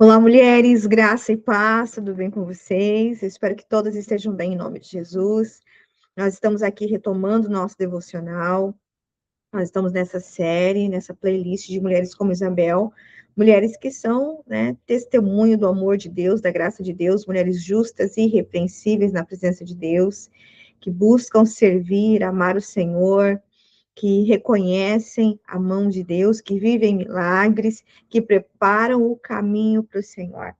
Olá, mulheres, graça e paz, tudo bem com vocês? Eu espero que todas estejam bem em nome de Jesus. Nós estamos aqui retomando o nosso devocional. Nós estamos nessa série, nessa playlist de mulheres como Isabel, mulheres que são, testemunho do amor de Deus, da graça de Deus, mulheres justas e irrepreensíveis na presença de Deus, que buscam servir, amar o Senhor, que reconhecem a mão de Deus, que vivem milagres, que preparam o caminho para o Senhor.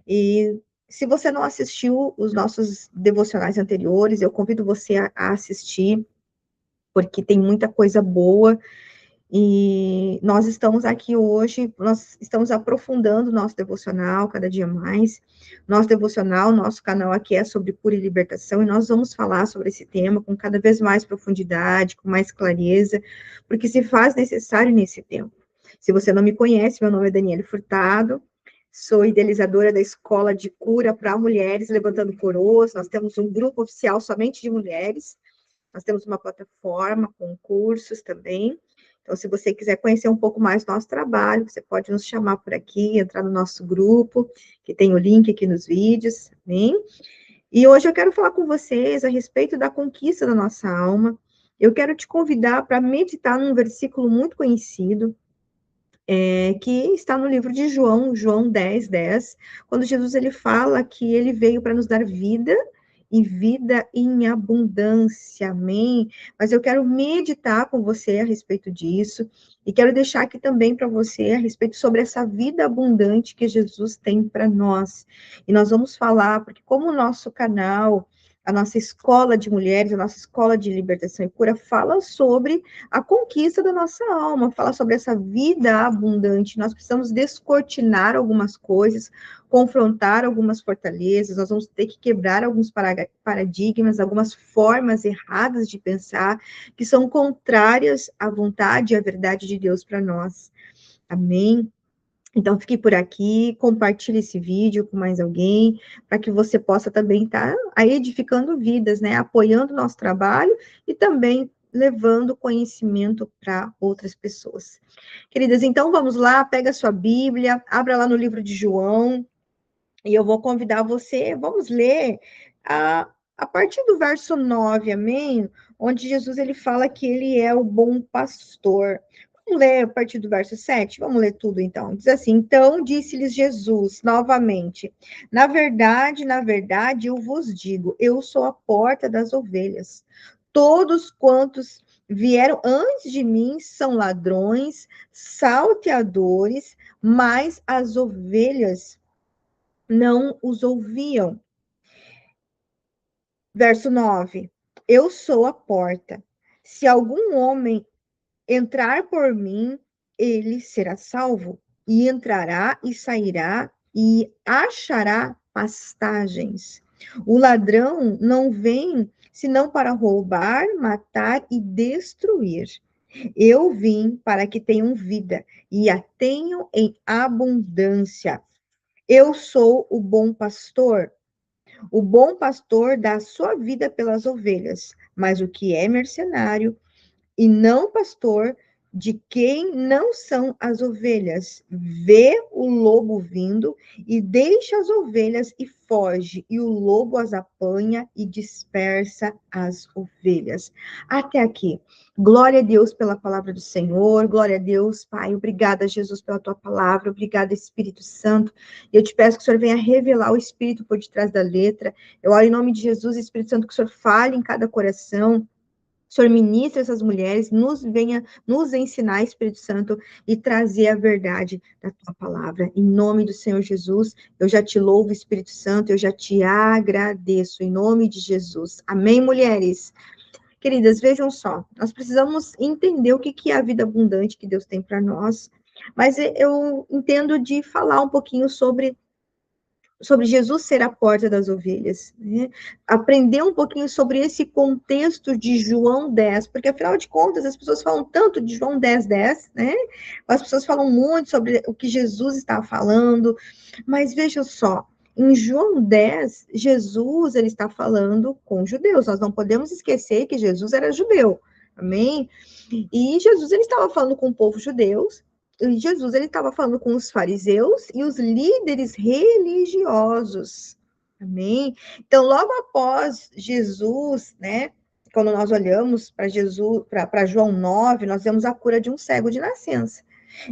E se você não assistiu os nossos devocionais anteriores, eu convido você a assistir, porque tem muita coisa boa. E nós estamos aqui hoje, nós estamos aprofundando o nosso devocional cada dia mais. Nosso devocional, nosso canal aqui é sobre cura e libertação, e nós vamos falar sobre esse tema com cada vez mais profundidade, com mais clareza, porque se faz necessário nesse tempo. Se você não me conhece, meu nome é Daniele Furtado, sou idealizadora da Escola de Cura para Mulheres Levantando Coroas. Nós temos um grupo oficial somente de mulheres, nós temos uma plataforma com cursos também. Então, se você quiser conhecer um pouco mais do nosso trabalho, você pode nos chamar por aqui, entrar no nosso grupo, que tem o link aqui nos vídeos, amém? E hoje eu quero falar com vocês a respeito da conquista da nossa alma. Eu quero te convidar para meditar num versículo muito conhecido, que está no livro de João, João 10:10, quando Jesus ele fala que ele veio para nos dar vida, e vida em abundância, amém? Mas eu quero meditar com você a respeito disso, e quero deixar aqui também para você a respeito sobre essa vida abundante que Jesus tem para nós. E nós vamos falar, porque como o nosso canal, a nossa escola de mulheres, a nossa escola de libertação e cura, fala sobre a conquista da nossa alma, fala sobre essa vida abundante. Nós precisamos descortinar algumas coisas, confrontar algumas fortalezas, nós vamos ter que quebrar alguns paradigmas, algumas formas erradas de pensar, que são contrárias à vontade e à verdade de Deus para nós. Amém? Então, fique por aqui, compartilhe esse vídeo com mais alguém, para que você possa também estar aí edificando vidas, né? Apoiando o nosso trabalho e também levando conhecimento para outras pessoas. Queridas, então vamos lá, pega a sua Bíblia, abra lá no livro de João, e eu vou convidar você, vamos ler a partir do verso 9, amém? Onde Jesus ele fala que ele é o bom pastor. Vamos ler a partir do verso 7? Vamos ler tudo então. Diz assim: então disse-lhes Jesus novamente: na verdade, eu vos digo, eu sou a porta das ovelhas. Todos quantos vieram antes de mim são ladrões, salteadores, mas as ovelhas não os ouviam. Verso 9: eu sou a porta. Se algum homem entrar por mim, ele será salvo, e entrará e sairá, e achará pastagens. O ladrão não vem senão para roubar, matar e destruir. Eu vim para que tenham vida, e a tenham em abundância. Eu sou o bom pastor. O bom pastor dá a sua vida pelas ovelhas, mas o que é mercenário e não pastor, de quem não são as ovelhas, vê o lobo vindo e deixa as ovelhas e foge, e o lobo as apanha e dispersa as ovelhas. Até aqui. Glória a Deus pela palavra do Senhor, glória a Deus, Pai, obrigada, Jesus, pela tua palavra, obrigada, Espírito Santo, e eu te peço que o Senhor venha revelar o Espírito por detrás da letra. Eu oro em nome de Jesus, Espírito Santo, que o Senhor fale em cada coração, o Senhor ministra essas mulheres, venha nos ensinar, Espírito Santo, e trazer a verdade da tua palavra. Em nome do Senhor Jesus, eu já te louvo, Espírito Santo, eu já te agradeço, em nome de Jesus. Amém, mulheres? Queridas, vejam só, nós precisamos entender o que é a vida abundante que Deus tem para nós, mas eu entendo de falar um pouquinho sobre Jesus ser a porta das ovelhas, né? Aprender um pouquinho sobre esse contexto de João 10, porque afinal de contas as pessoas falam tanto de João 10:10, né? As pessoas falam muito sobre o que Jesus está falando, mas veja só, em João 10, Jesus ele está falando com judeus, nós não podemos esquecer que Jesus era judeu, amém? E Jesus ele estava falando com o povo judeu, Jesus ele estava falando com os fariseus e os líderes religiosos. Amém? Então, logo após Jesus, né? Quando nós olhamos para Jesus, para João 9, nós vemos a cura de um cego de nascença.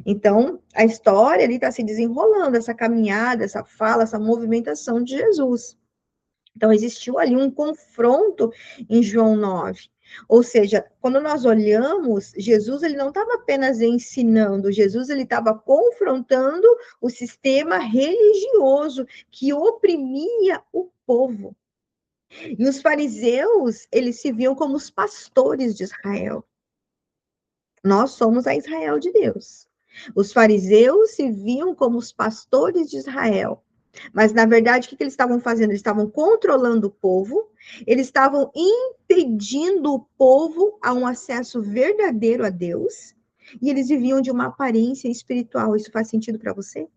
Então, a história ali está se desenrolando, essa caminhada, essa fala, essa movimentação de Jesus. Então, existiu ali um confronto em João 9. Ou seja, quando nós olhamos, Jesus ele não estava apenas ensinando, Jesus ele estava confrontando o sistema religioso que oprimia o povo. E os fariseus, eles se viam como os pastores de Israel. Nós somos a Israel de Deus. Os fariseus se viam como os pastores de Israel. Mas, na verdade, o que eles estavam fazendo? Eles estavam controlando o povo, eles estavam impedindo o povo a um acesso verdadeiro a Deus, e eles viviam de uma aparência espiritual. Isso faz sentido para você?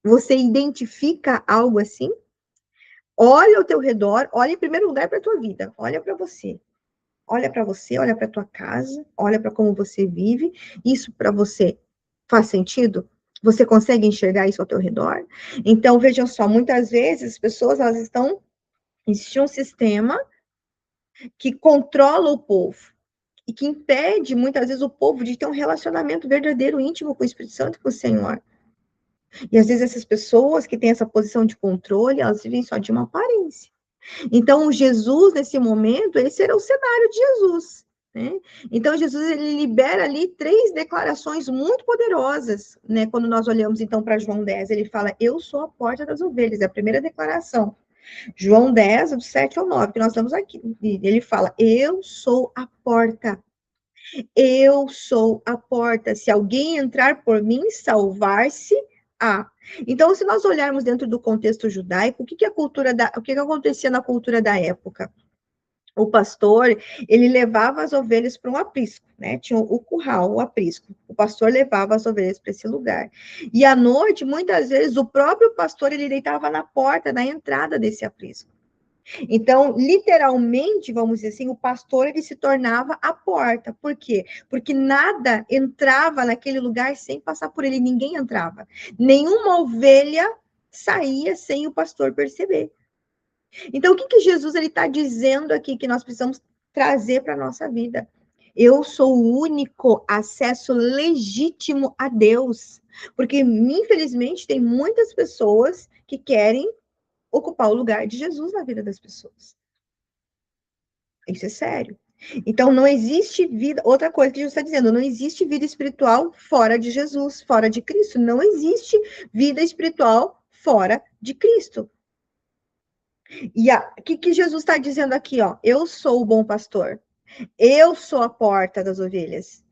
Você identifica algo assim? Olha ao teu redor, olha em primeiro lugar para a tua vida, olha para você. Olha para você, olha para tua casa, olha para como você vive. Isso para você faz sentido? Você consegue enxergar isso ao teu redor? Então, vejam só, muitas vezes as pessoas elas estão existe um sistema que controla o povo e que impede muitas vezes o povo de ter um relacionamento verdadeiro, íntimo com o Espírito Santo e com o Senhor. E às vezes essas pessoas que têm essa posição de controle, elas vivem só de uma aparência. Então, o Jesus, nesse momento, esse era o cenário de Jesus, né? Então, Jesus, ele libera ali 3 declarações muito poderosas, né? Quando nós olhamos, então, para João 10, ele fala, eu sou a porta das ovelhas, é a primeira declaração. João 10, do 7 ao 9, que nós estamos aqui. Ele fala, eu sou a porta. Eu sou a porta. Se alguém entrar por mim, salvar-se. Então, se nós olharmos dentro do contexto judaico, o que acontecia na cultura da época? O pastor, ele levava as ovelhas para um aprisco, né? Tinha o curral, o aprisco. O pastor levava as ovelhas para esse lugar. E à noite, muitas vezes, o próprio pastor, ele deitava na porta, na entrada desse aprisco. Então, literalmente, vamos dizer assim, o pastor ele se tornava a porta. Por quê? Porque nada entrava naquele lugar sem passar por ele, ninguém entrava. Nenhuma ovelha saía sem o pastor perceber. Então, o que Jesus ele está dizendo aqui que nós precisamos trazer para a nossa vida? Eu sou o único acesso legítimo a Deus. Porque, infelizmente, tem muitas pessoas que querem ocupar o lugar de Jesus na vida das pessoas. Isso é sério. Então, não existe vida. Outra coisa que Jesus está dizendo, não existe vida espiritual fora de Jesus, fora de Cristo. Não existe vida espiritual fora de Cristo. E o que Jesus está dizendo aqui, ó? Eu sou o bom pastor. Eu sou a porta das ovelhas.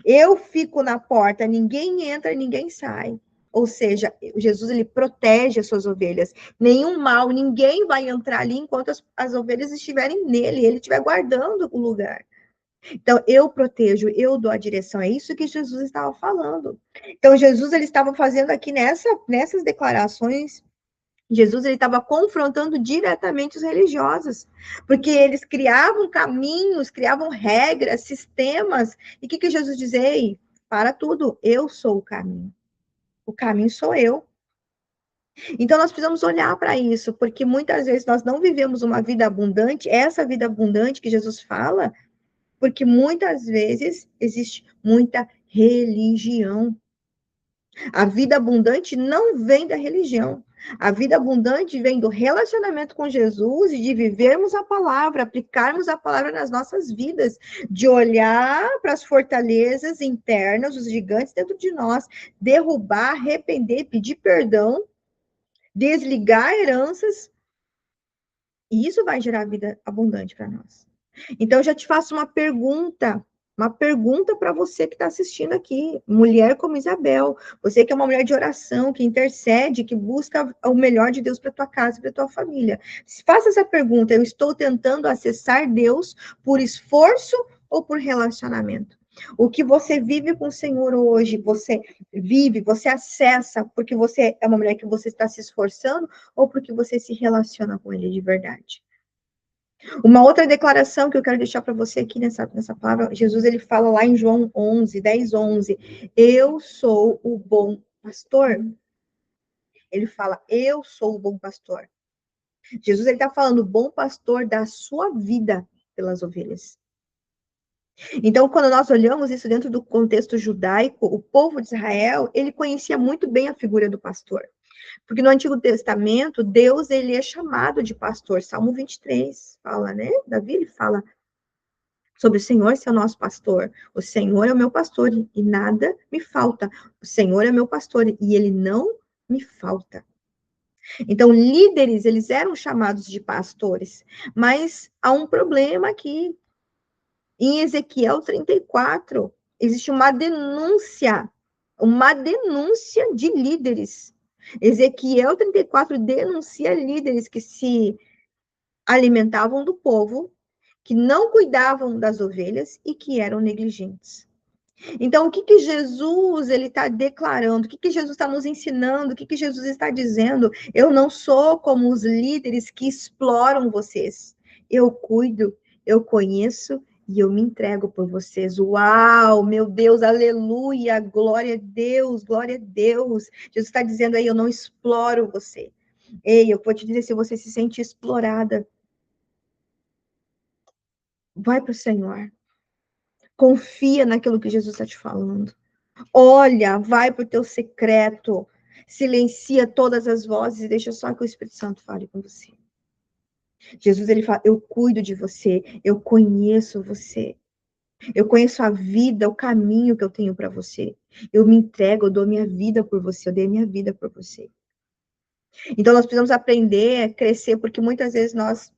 Eu fico na porta, ninguém entra, ninguém sai. Ou seja, Jesus ele protege as suas ovelhas. Nenhum mal, ninguém vai entrar ali enquanto as ovelhas estiverem nele, ele estiver guardando o lugar. Então, eu protejo, eu dou a direção. É isso que Jesus estava falando. Então, Jesus ele estava fazendo aqui nessas declarações. Jesus ele estava confrontando diretamente os religiosos, porque eles criavam caminhos, criavam regras, sistemas. E o que Jesus dizia? Ei, para tudo, eu sou o caminho. O caminho sou eu. Então, nós precisamos olhar para isso, porque muitas vezes nós não vivemos uma vida abundante, essa vida abundante que Jesus fala, porque muitas vezes existe muita religião. A vida abundante não vem da religião. A vida abundante vem do relacionamento com Jesus e de vivermos a palavra, aplicarmos a palavra nas nossas vidas, de olhar para as fortalezas internas, os gigantes dentro de nós, derrubar, arrepender, pedir perdão, desligar heranças, e isso vai gerar vida abundante para nós. Então, eu já te faço uma pergunta para você que está assistindo aqui, mulher como Isabel, você que é uma mulher de oração, que intercede, que busca o melhor de Deus para tua casa e para tua família. Faça essa pergunta: eu estou tentando acessar Deus por esforço ou por relacionamento? O que você vive com o Senhor hoje, você vive, você acessa porque você é uma mulher que você está se esforçando ou porque você se relaciona com Ele de verdade? Uma outra declaração que eu quero deixar para você aqui nessa palavra, Jesus ele fala lá em João 11, 10, 11, eu sou o bom pastor. Ele fala, eu sou o bom pastor. Jesus ele está falando, o bom pastor da sua vida pelas ovelhas. Então, quando nós olhamos isso dentro do contexto judaico, o povo de Israel, ele conhecia muito bem a figura do pastor. Porque no Antigo Testamento, Deus ele é chamado de pastor. Salmo 23 fala, né? Davi ele fala sobre o Senhor ser o nosso pastor. O Senhor é o meu pastor e nada me falta. O Senhor é meu pastor e ele não me falta. Então, líderes, eles eram chamados de pastores, mas há um problema aqui. Em Ezequiel 34, existe uma denúncia de líderes. Ezequiel 34 denuncia líderes que se alimentavam do povo, que não cuidavam das ovelhas e que eram negligentes. Então, o que Jesus ele está declarando? O que Jesus está nos ensinando? O que Jesus está dizendo? Eu não sou como os líderes que exploram vocês. Eu cuido, eu conheço e eu me entrego por vocês. Uau, meu Deus, aleluia, glória a Deus, glória a Deus. Jesus está dizendo aí, eu não exploro você. Ei, eu vou te dizer, se você se sente explorada, vai para o Senhor. Confia naquilo que Jesus está te falando. Olha, vai para o teu secreto, silencia todas as vozes e deixa só que o Espírito Santo fale com você. Jesus, ele fala, eu cuido de você, eu conheço você, eu conheço a vida, o caminho que eu tenho para você. Eu me entrego, eu dou minha vida por você, eu dei minha vida por você. Então, nós precisamos aprender a crescer, porque muitas vezes nós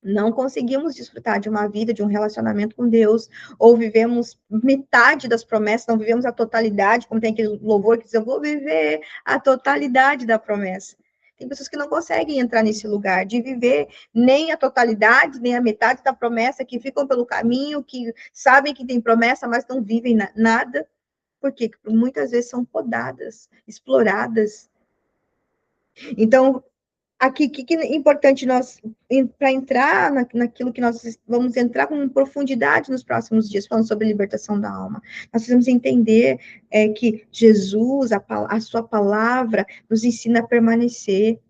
não conseguimos desfrutar de uma vida, de um relacionamento com Deus, ou vivemos metade das promessas, não vivemos a totalidade, como tem aquele louvor que diz, eu vou viver a totalidade da promessa. Tem pessoas que não conseguem entrar nesse lugar, de viver nem a totalidade, nem a metade da promessa, que ficam pelo caminho, que sabem que tem promessa, mas não vivem nada. Por quê? Porque muitas vezes são podadas, exploradas. Então, aqui, o que é importante nós, para entrar naquilo que nós vamos entrar com profundidade nos próximos dias, falando sobre libertação da alma, nós precisamos entender que Jesus, a sua palavra, nos ensina a permanecer.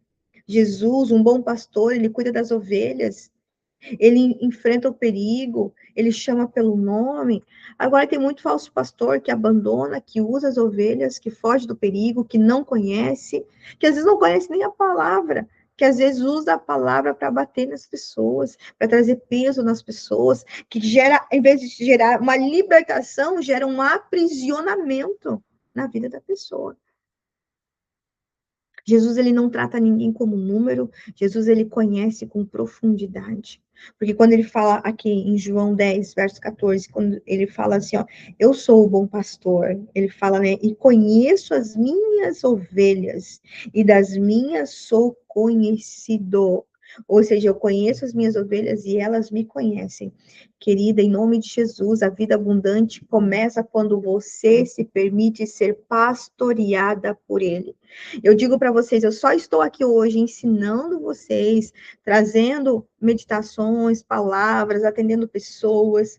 Jesus, um bom pastor, ele cuida das ovelhas, ele enfrenta o perigo, ele chama pelo nome. Agora tem muito falso pastor que abandona, que usa as ovelhas, que foge do perigo, que não conhece, que às vezes não conhece nem a palavra, que às vezes usa a palavra para bater nas pessoas, para trazer peso nas pessoas, que gera, em vez de gerar uma libertação, gera um aprisionamento na vida da pessoa. Jesus, ele não trata ninguém como número, Jesus, ele conhece com profundidade. Porque quando ele fala aqui em João 10, verso 14, quando ele fala assim, ó, eu sou o bom pastor, ele fala, né, e conheço as minhas ovelhas, e das minhas sou conhecido. Ou seja, eu conheço as minhas ovelhas e elas me conhecem. Querida, em nome de Jesus, a vida abundante começa quando você se permite ser pastoreada por ele. Eu digo para vocês, eu só estou aqui hoje ensinando vocês, trazendo meditações, palavras, atendendo pessoas,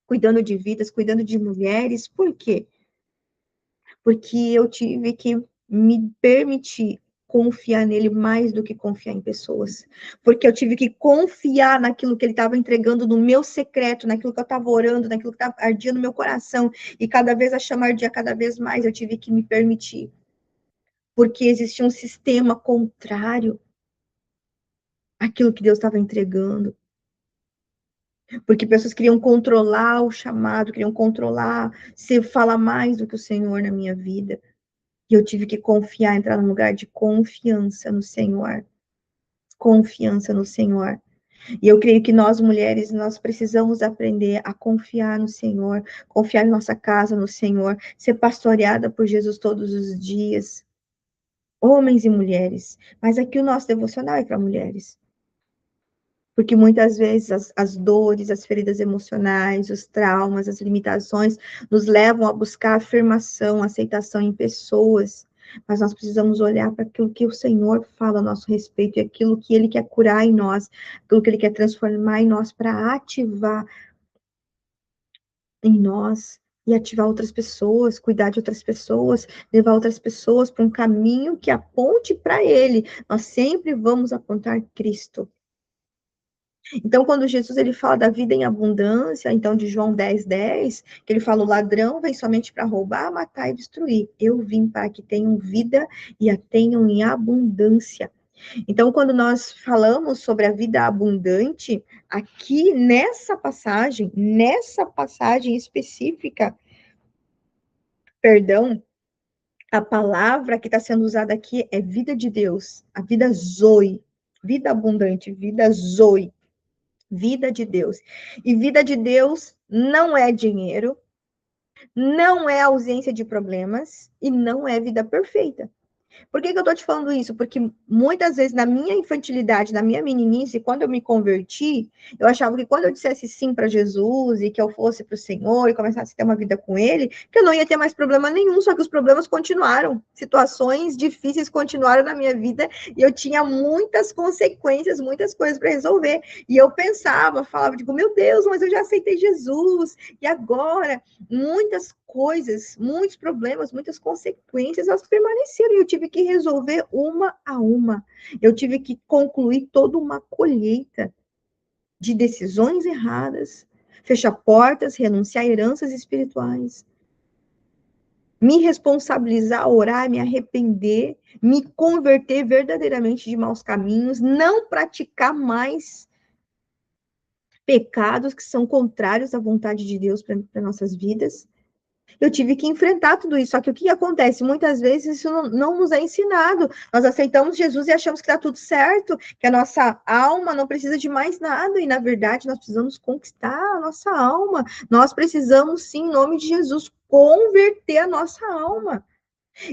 cuidando de vidas, cuidando de mulheres. Por quê? Porque eu tive que me permitir confiar nele mais do que confiar em pessoas. Porque eu tive que confiar naquilo que ele estava entregando no meu secreto, naquilo que eu estava orando, naquilo que ardia no meu coração. E cada vez a chama ardia cada vez mais, eu tive que me permitir. Porque existia um sistema contrário àquilo que Deus estava entregando. Porque pessoas queriam controlar o chamado, queriam controlar, se falar mais do que o Senhor na minha vida. E eu tive que confiar, entrar num lugar de confiança no Senhor. Confiança no Senhor. E eu creio que nós, mulheres, nós precisamos aprender a confiar no Senhor, confiar em nossa casa no Senhor, ser pastoreada por Jesus todos os dias. Homens e mulheres. Mas aqui o nosso devocional é para mulheres. Porque muitas vezes as dores, as feridas emocionais, os traumas, as limitações nos levam a buscar afirmação, aceitação em pessoas. mas nós precisamos olhar para aquilo que o Senhor fala a nosso respeito e aquilo que Ele quer curar em nós, aquilo que Ele quer transformar em nós para ativar em nós e ativar outras pessoas, cuidar de outras pessoas, levar outras pessoas para um caminho que aponte para Ele. Nós sempre vamos apontar Cristo. Então, quando Jesus ele fala da vida em abundância, então de João 10:10, que ele fala, o ladrão vem somente para roubar, matar e destruir. Eu vim para que tenham vida e a tenham em abundância. Então, quando nós falamos sobre a vida abundante, aqui nessa passagem específica, perdão, a palavra que está sendo usada aqui é vida de Deus, a vida Zoe, vida abundante, vida Zoe. Vida de Deus. E vida de Deus não é dinheiro, não é ausência de problemas e não é vida perfeita. Por que eu tô te falando isso? Porque muitas vezes na minha infantilidade, na minha meninice, quando eu me converti, eu achava que quando eu dissesse sim para Jesus e que eu fosse para o Senhor e começasse a ter uma vida com Ele, que eu não ia ter mais problema nenhum, só que os problemas continuaram. Situações difíceis continuaram na minha vida e eu tinha muitas consequências, muitas coisas para resolver. E eu pensava, falava, digo, meu Deus, mas eu já aceitei Jesus, e agora? Muitas coisas, muitos problemas, muitas consequências, elas permaneceram e eu tive que resolver uma a uma. Eu tive que concluir toda uma colheita de decisões erradas, fechar portas, renunciar a heranças espirituais, me responsabilizar, orar, me arrepender, me converter verdadeiramente de maus caminhos, não praticar mais pecados que são contrários à vontade de Deus para nossas vidas. Eu tive que enfrentar tudo isso. Só que o que acontece? Muitas vezes isso não nos é ensinado. Nós aceitamos Jesus e achamos que está tudo certo, que a nossa alma não precisa de mais nada. E, na verdade, nós precisamos conquistar a nossa alma. Nós precisamos, sim, em nome de Jesus, converter a nossa alma.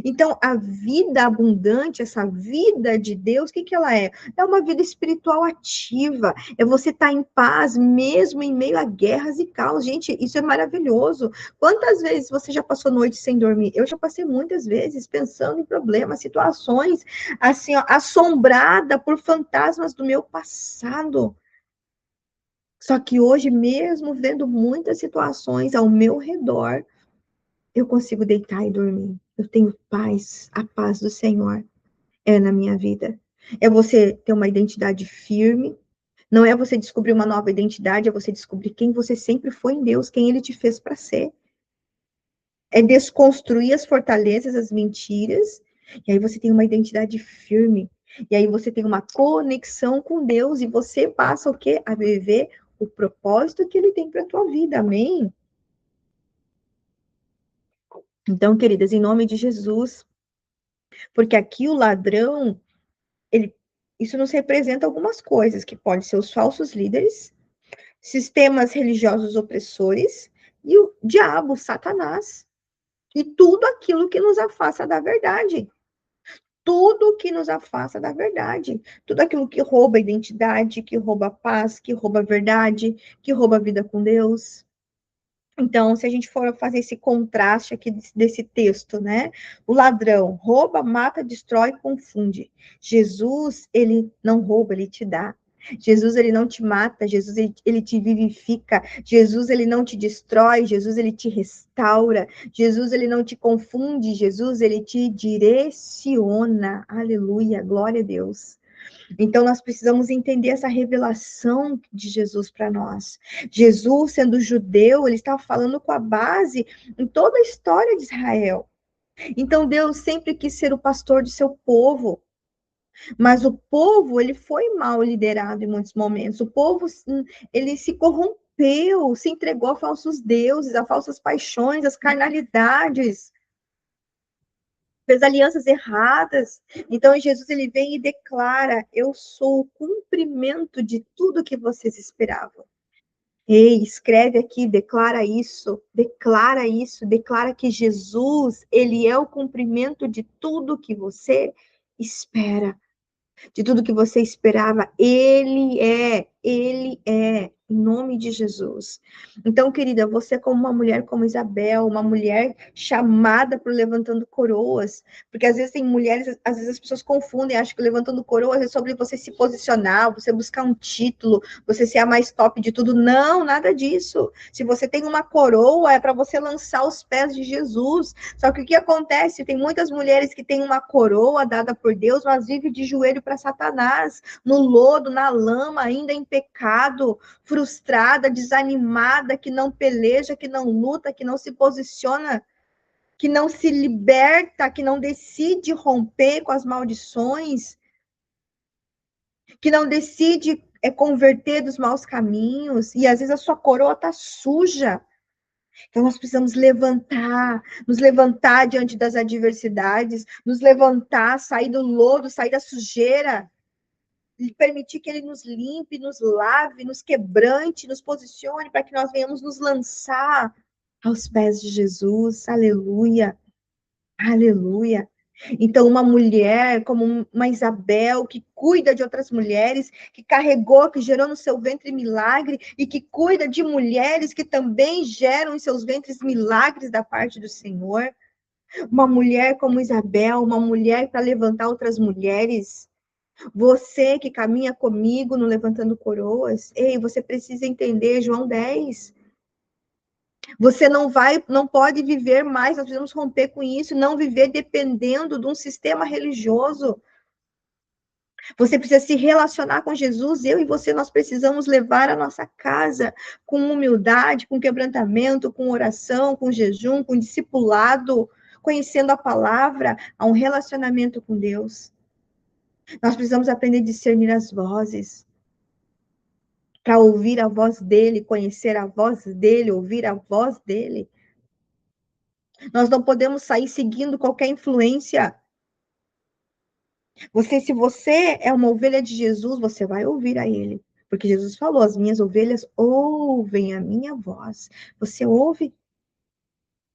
Então, a vida abundante, essa vida de Deus, o que ela é? É uma vida espiritual ativa, é você estar em paz mesmo em meio a guerras e caos. Gente, isso é maravilhoso. Quantas vezes você já passou noite sem dormir? Eu já passei muitas vezes pensando em problemas, situações, assim, ó, assombrada por fantasmas do meu passado. Só que hoje, mesmo vendo muitas situações ao meu redor, eu consigo deitar e dormir. Eu tenho paz, a paz do Senhor é na minha vida. É você ter uma identidade firme, não é você descobrir uma nova identidade, é você descobrir quem você sempre foi em Deus, quem Ele te fez para ser. É desconstruir as fortalezas, as mentiras, e aí você tem uma identidade firme. E aí você tem uma conexão com Deus e você passa o quê? A viver o propósito que Ele tem para a tua vida. Amém? Então, queridas, em nome de Jesus, porque aqui o ladrão, ele, isso nos representa algumas coisas, que podem ser os falsos líderes, sistemas religiosos opressores e o diabo, Satanás, e tudo aquilo que nos afasta da verdade. Tudo que nos afasta da verdade. Tudo aquilo que rouba a identidade, que rouba a paz, que rouba a verdade, que rouba a vida com Deus. Então, se a gente for fazer esse contraste aqui desse texto, né? O ladrão rouba, mata, destrói, confunde. Jesus, ele não rouba, ele te dá. Jesus, ele não te mata, Jesus, ele te vivifica. Jesus, ele não te destrói, Jesus, ele te restaura. Jesus, ele não te confunde, Jesus, ele te direciona. Aleluia, glória a Deus. Então, nós precisamos entender essa revelação de Jesus para nós. Jesus, sendo judeu, ele estava falando com a base em toda a história de Israel. Então, Deus sempre quis ser o pastor de seu povo. Mas o povo, ele foi mal liderado em muitos momentos. O povo, ele se corrompeu, se entregou a falsos deuses, a falsas paixões, às carnalidades, fez alianças erradas. Então, Jesus ele vem e declara: eu sou o cumprimento de tudo que vocês esperavam. Ei, escreve aqui, declara que Jesus, ele é o cumprimento de tudo que você espera, de tudo que você esperava. Ele é, ele é. em nome de Jesus. Então, querida, você como uma mulher como Isabel, uma mulher chamada por Levantando Coroas, porque às vezes tem mulheres, às vezes as pessoas confundem, acham que Levantando Coroas é sobre você se posicionar, você buscar um título, você ser a mais top de tudo. Não, nada disso. Se você tem uma coroa, é para você lançar os pés de Jesus. Só que o que acontece? Tem muitas mulheres que têm uma coroa dada por Deus, mas vivem de joelho para Satanás, no lodo, na lama, ainda em pecado, frustrada, desanimada, que não peleja, que não luta, que não se posiciona, que não se liberta, que não decide romper com as maldições, que não decide converter dos maus caminhos, e às vezes a sua coroa está suja. Então, nós precisamos levantar, nos levantar diante das adversidades, nos levantar, sair do lodo, sair da sujeira, e permitir que Ele nos limpe, nos lave, nos quebrante, nos posicione, para que nós venhamos nos lançar aos pés de Jesus. Aleluia, aleluia. Então, uma mulher como uma Isabel, que cuida de outras mulheres, que carregou, que gerou no seu ventre milagre, e que cuida de mulheres que também geram em seus ventres milagres da parte do Senhor. Uma mulher como Isabel, uma mulher para levantar outras mulheres. Você que caminha comigo no Levantando Coroas, ei, você precisa entender João 10. Você não pode viver mais, nós precisamos romper com isso, não viver dependendo de um sistema religioso. Você precisa se relacionar com Jesus, eu e você, nós precisamos levar a nossa casa com humildade, com quebrantamento, com oração, com jejum, com discipulado, conhecendo a palavra, a um relacionamento com Deus. Nós precisamos aprender a discernir as vozes, para ouvir a voz dele, conhecer a voz dele, ouvir a voz dele. Nós não podemos sair seguindo qualquer influência. Se você é uma ovelha de Jesus, você vai ouvir a ele. Porque Jesus falou, as minhas ovelhas ouvem a minha voz. Você ouve?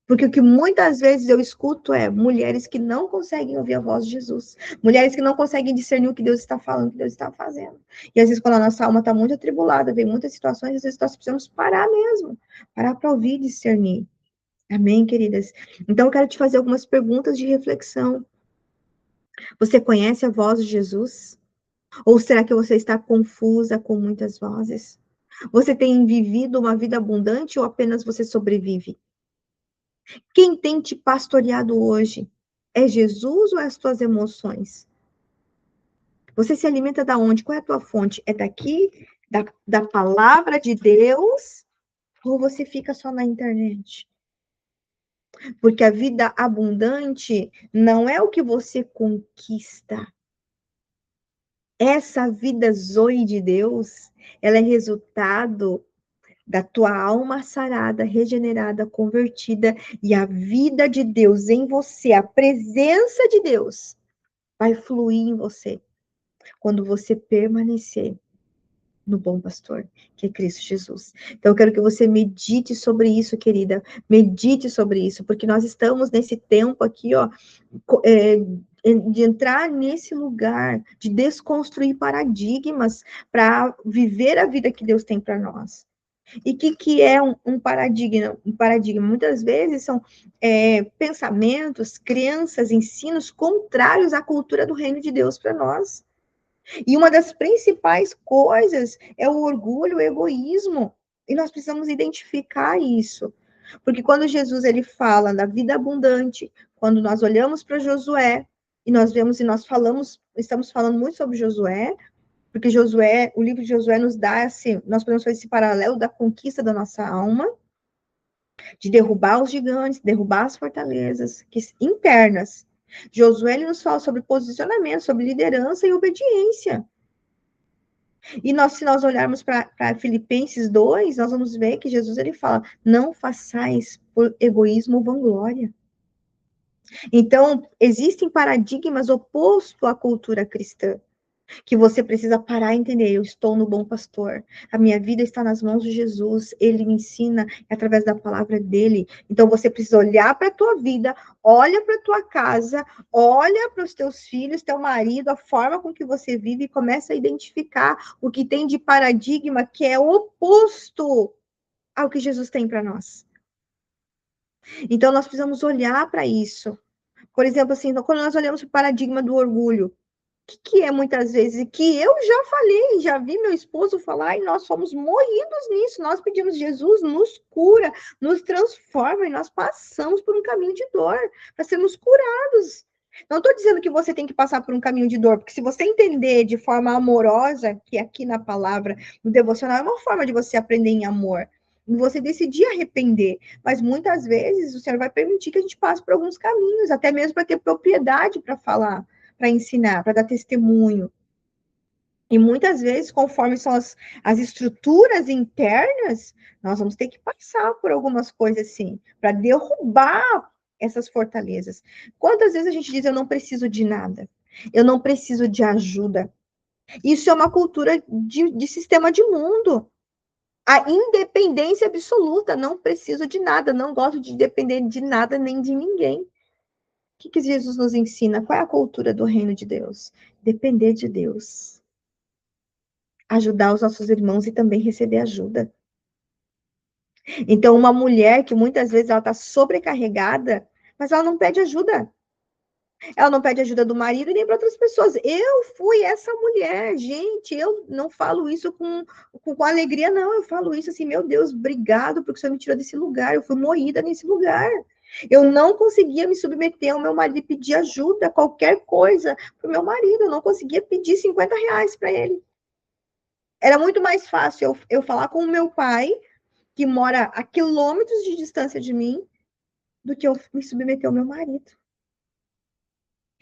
Porque o que muitas vezes eu escuto é mulheres que não conseguem ouvir a voz de Jesus. Mulheres que não conseguem discernir o que Deus está falando, o que Deus está fazendo. E às vezes quando a nossa alma está muito atribulada, vem muitas situações, às vezes nós precisamos parar mesmo. Parar para ouvir e discernir. Amém, queridas? Então, eu quero te fazer algumas perguntas de reflexão. Você conhece a voz de Jesus? Ou será que você está confusa com muitas vozes? Você tem vivido uma vida abundante ou apenas você sobrevive? Quem tem te pastoreado hoje? É Jesus ou é as tuas emoções? Você se alimenta da onde? Qual é a tua fonte? É daqui, da palavra de Deus? Ou você fica só na internet? Porque a vida abundante não é o que você conquista. Essa vida zoe de Deus, ela é resultado da tua alma sarada, regenerada, convertida, e a vida de Deus em você, a presença de Deus, vai fluir em você quando você permanecer no bom pastor, que é Cristo Jesus. Então, eu quero que você medite sobre isso, querida. Medite sobre isso, porque nós estamos nesse tempo aqui, ó, de entrar nesse lugar, de desconstruir paradigmas para viver a vida que Deus tem para nós. E o que é um paradigma? Um paradigma, muitas vezes, são pensamentos, crenças, ensinos contrários à cultura do reino de Deus para nós. E uma das principais coisas é o orgulho, o egoísmo. E nós precisamos identificar isso. Porque quando Jesus ele fala da vida abundante, quando nós olhamos para Josué, e nós vemos e nós falamos, estamos falando muito sobre Josué, porque Josué, o livro de Josué nos dá assim, nós podemos fazer esse paralelo da conquista da nossa alma, de derrubar os gigantes, derrubar as fortalezas internas. Josué ele nos fala sobre posicionamento, sobre liderança e obediência. E se nós olharmos para Filipenses 2, nós vamos ver que Jesus ele fala: não façais por egoísmo ou vanglória. Então, existem paradigmas opostos à cultura cristã. que você precisa parar e entender, eu estou no bom pastor, a minha vida está nas mãos de Jesus, ele me ensina através da palavra dele, então você precisa olhar para a tua vida, olha para a tua casa, olha para os teus filhos, teu marido, a forma com que você vive e começa a identificar o que tem de paradigma que é oposto ao que Jesus tem para nós. Então nós precisamos olhar para isso. Por exemplo, assim, quando nós olhamos para o paradigma do orgulho, que é muitas vezes que eu já falei, já vi meu esposo falar, e nós fomos moídos nisso. Nós pedimos, Jesus, nos cura, nos transforma, e nós passamos por um caminho de dor para sermos curados. Não estou dizendo que você tem que passar por um caminho de dor, porque se você entender de forma amorosa, que aqui na palavra, no devocional, é uma forma de você aprender em amor. E você decidir arrepender. Mas muitas vezes o Senhor vai permitir que a gente passe por alguns caminhos, até mesmo para ter propriedade para falar, para ensinar, para dar testemunho. E muitas vezes, conforme são as estruturas internas, nós vamos ter que passar por algumas coisas assim, para derrubar essas fortalezas. Quantas vezes a gente diz, eu não preciso de nada, eu não preciso de ajuda? Isso é uma cultura de sistema de mundo. A independência absoluta, não preciso de nada, não gosto de depender de nada nem de ninguém. O que Jesus nos ensina? Qual é a cultura do reino de Deus? Depender de Deus. Ajudar os nossos irmãos e também receber ajuda. Então, uma mulher que muitas vezes ela está sobrecarregada, mas ela não pede ajuda. Ela não pede ajuda do marido e nem para outras pessoas. Eu fui essa mulher, gente. Eu não falo isso com alegria, não. Eu falo isso assim, meu Deus, obrigado porque o Senhor me tirou desse lugar. Eu fui moída nesse lugar. Eu não conseguia me submeter ao meu marido e pedir ajuda, qualquer coisa, para o meu marido. Eu não conseguia pedir R$ 50 para ele. Era muito mais fácil eu falar com o meu pai, que mora a quilômetros de distância de mim, do que eu me submeter ao meu marido.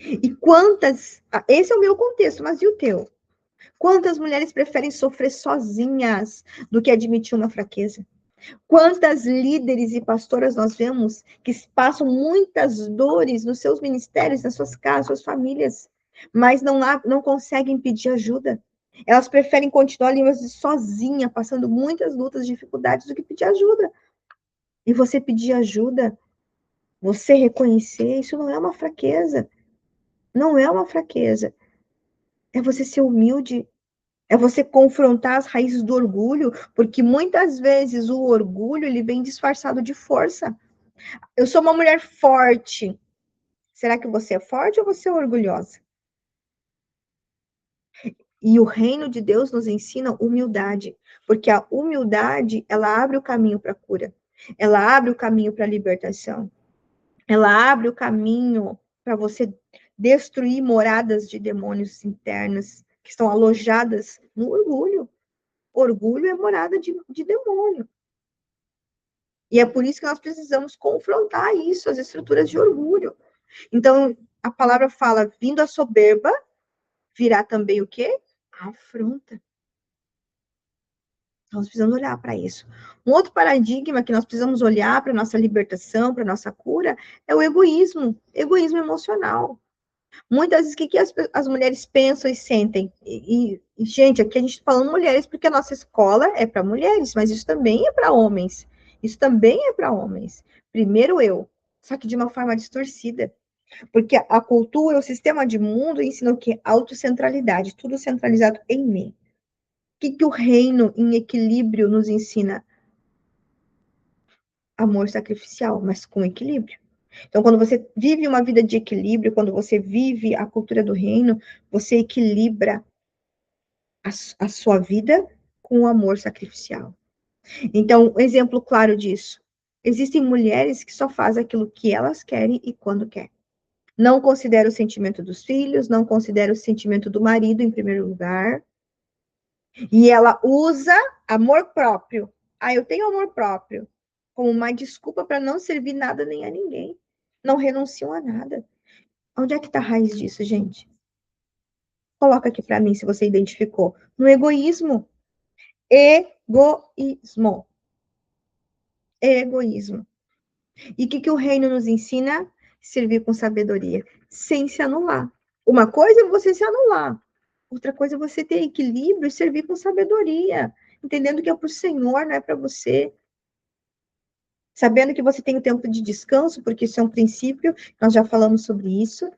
E quantas. Esse é o meu contexto, mas e o teu? Quantas mulheres preferem sofrer sozinhas do que admitir uma fraqueza? Quantas líderes e pastoras nós vemos que passam muitas dores nos seus ministérios, nas suas casas, suas famílias, mas não conseguem pedir ajuda? Elas preferem continuar ali sozinha, passando muitas lutas, dificuldades, do que pedir ajuda. E você pedir ajuda, você reconhecer, isso não é uma fraqueza. Não é uma fraqueza. É você ser humilde, é você confrontar as raízes do orgulho, porque muitas vezes o orgulho ele vem disfarçado de força. Eu sou uma mulher forte. Será que você é forte ou você é orgulhosa? E o reino de Deus nos ensina humildade, porque a humildade, ela abre o caminho para a cura. Ela abre o caminho para a libertação. Ela abre o caminho para você destruir moradas de demônios internos que estão alojadas no orgulho. Orgulho é morada de demônio. E é por isso que nós precisamos confrontar isso, as estruturas de orgulho. Então, a palavra fala, vindo a soberba, virá também o quê? A afronta. Nós precisamos olhar para isso. Um outro paradigma que nós precisamos olhar para a nossa libertação, para a nossa cura, é o egoísmo emocional. Muitas vezes, o que as mulheres pensam e sentem? Gente, aqui a gente está falando mulheres, porque a nossa escola é para mulheres, mas isso também é para homens. Isso também é para homens. Primeiro eu, só que de uma forma distorcida. Porque a cultura, o sistema de mundo ensina o quê? Autocentralidade, tudo centralizado em mim. O que o reino em equilíbrio nos ensina? Amor sacrificial, mas com equilíbrio. Então, quando você vive uma vida de equilíbrio, quando você vive a cultura do reino, você equilibra a sua vida com o amor sacrificial. Então, um exemplo claro disso. Existem mulheres que só fazem aquilo que elas querem e quando querem. Não considera o sentimento dos filhos, não considera o sentimento do marido em primeiro lugar. E ela usa amor próprio. Ah, eu tenho amor próprio. Como uma desculpa para não servir nada nem a ninguém. Não renunciam a nada. Onde é que está a raiz disso, gente? Coloca aqui para mim se você identificou. No egoísmo. Egoísmo. Egoísmo. E o que o reino nos ensina? Servir com sabedoria, sem se anular. Uma coisa é você se anular. Outra coisa é você ter equilíbrio e servir com sabedoria, entendendo que é para o Senhor, não é para você. Sabendo que você tem o tempo de descanso, porque isso é um princípio, nós já falamos sobre isso,